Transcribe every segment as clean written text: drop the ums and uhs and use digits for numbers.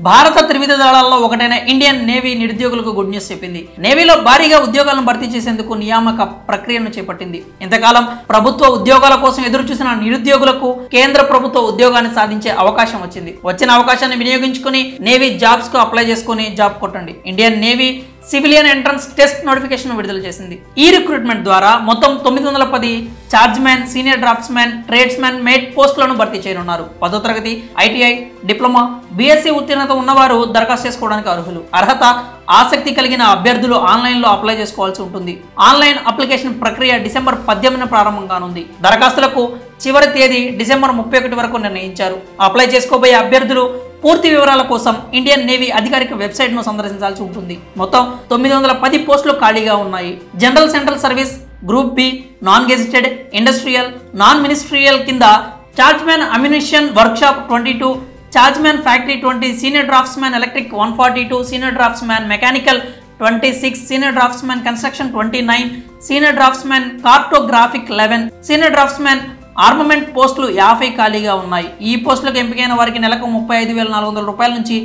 భారత త్రివిధ దళాల్లో ఒకటైన ఇండియన్ నేవీ నిరుద్యోగులకు గుడ్ న్యూస్ చెప్పింది. నేవీలో భారీగా ఉద్యోగాలను భర్తీ చేసేందుకు నియామక ప్రక్రియను చేపట్టింది. ఇంతకాలం ప్రభుత్వ ఉద్యోగాల కోసం ఎదురు చూసిన నిరుద్యోగులకు కేంద్ర ప్రభుత్వ ఉద్యోగాన్ని సాధించే అవకాశం వచ్చింది. వచ్చిన అవకాశాన్ని వినియోగించుకుని నేవీ జాబ్స్ కు అప్లై చేసుకుని జాబ్ కొట్టండి. Indian navy civilian entrance test notification విడుదల చేసింది. ఈ రిక్రూట్మెంట్ ద్వారా మొత్తం 910 chargeman, senior draughtsman, tradesman, mate పోస్టులను భర్తీ చేయనున్నారు. 10వ తరగతి, ఐటీఐ, డిప్లొమా, బీఎస్సీ ఉత్తీర్ణత ఉన్నవారు దరఖాస్తు చేసుకోవడానికి అర్హులు. అర్హత, ఆసక్తి కలిగిన అభ్యర్థులు ఆన్లైన్లో అప్లై చేసుకోవాల్సి ఉంటుంది. ఆన్లైన్ అప్లికేషన్ ప్రక్రియ డిసెంబర్ 18న ప్రారంభం కానుంది. దరఖాస్తులకు చివరి తేదీ డిసెంబర్ 31 వరకు నిర్ణయించారు. అప్లై చేసుకోబోయే అభ్యర్థులు పూర్తి వివరాల కోసం ఇండియన్ నేవీ అధికారిక వెబ్సైట్ ను సందర్శించాల్సి ఉంటుంది. మొత్తం 910 పోస్టులు ఖాళీగా ఉన్నాయి. General central service, group B, non gazetted, industrial, non ministerial కింద chargeman ammunition workshop 22, chargeman factory 20, senior draughtsman electric 142, senior draughtsman mechanical 26, senior draughtsman construction 29, senior draughtsman cartographic 11, senior draughtsman armament పోస్టులు 50 ఖాళీగా ఉన్నాయి. ఈ పోస్టులకు ఎంపికైన వారికి నెలకు 35,400 రూపాయల నుంచి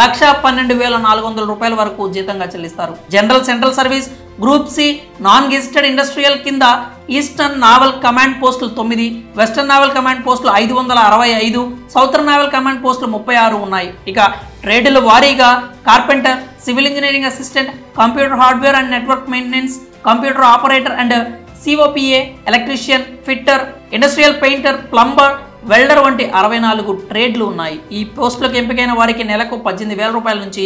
1,12,400 రూపాయల వరకు జీతంగా చెల్లిస్తారు. General central service, group C, non gazetted industrial కింద ఈస్టర్న్ నావల్ కమాండ్ పోస్టులు 9, వెస్టర్న్ నావల్ కమాండ్ పోస్టులు 565, సౌతర్న్ నావల్ కమాండ్ పోస్టులు 36 ఉన్నాయి. ఇక ట్రేడుల వారీగా carpenter, civil engineering assistant, computer hardware and network maintenance, computer operator and COPA, electrician, fitter, industrial painter, plumber, welder వంటి 64 ట్రేడ్లు ఉన్నాయి. ఈ పోస్టులకు ఎంపికైన వారికి నెలకు 18,000 రూపాయల నుంచి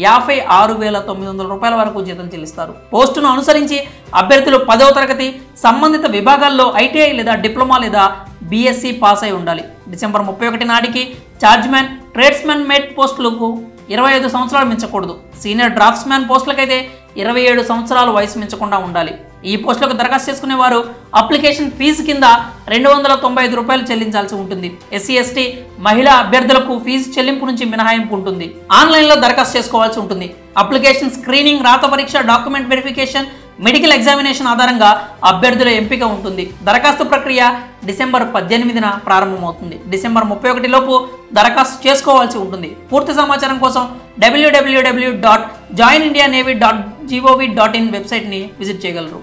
56,900 రూపాయల వరకు జీతం చెల్లిస్తారు. పోస్టును అనుసరించి అభ్యర్థులు 10వ తరగతి, సంబంధిత విభాగాల్లో ఐటీఐ లేదా డిప్లొమా లేదా బీఎస్సీ పాస్ అయి ఉండాలి. డిసెంబర్ 31 నాటికి chargeman, tradesman mate పోస్టులకు 25 సంవత్సరాలు మించకూడదు. సీనియర్ డ్రాఫ్ట్స్ మ్యాన్ పోస్టులకైతే 27 సంవత్సరాలు వయసు మించకుండా ఉండాలి. ఈ పోస్టులకు దరఖాస్తు చేసుకునే వారు అప్లికేషన్ ఫీజు కింద 295 రూపాయలు చెల్లించాల్సి ఉంటుంది. ఎస్సీ, ఎస్టీ, మహిళా అభ్యర్థులకు ఫీజు చెల్లింపు నుంచి మినహాయింపు ఉంటుంది. ఆన్లైన్లో దరఖాస్తు చేసుకోవాల్సి ఉంటుంది. అప్లికేషన్ స్క్రీనింగ్, రాత పరీక్ష, డాక్యుమెంట్ వెరిఫికేషన్, మెడికల్ ఎగ్జామినేషన్ ఆధారంగా అభ్యర్థుల ఎంపిక ఉంటుంది. దరఖాస్తు ప్రక్రియ డిసెంబర్ 18న ప్రారంభమవుతుంది. డిసెంబర్ 31 లోపు దరఖాస్తు చేసుకోవాల్సి ఉంటుంది. పూర్తి సమాచారం కోసం www.joinindianavy.gov.in వెబ్సైట్ని విజిట్ చేయగలరు.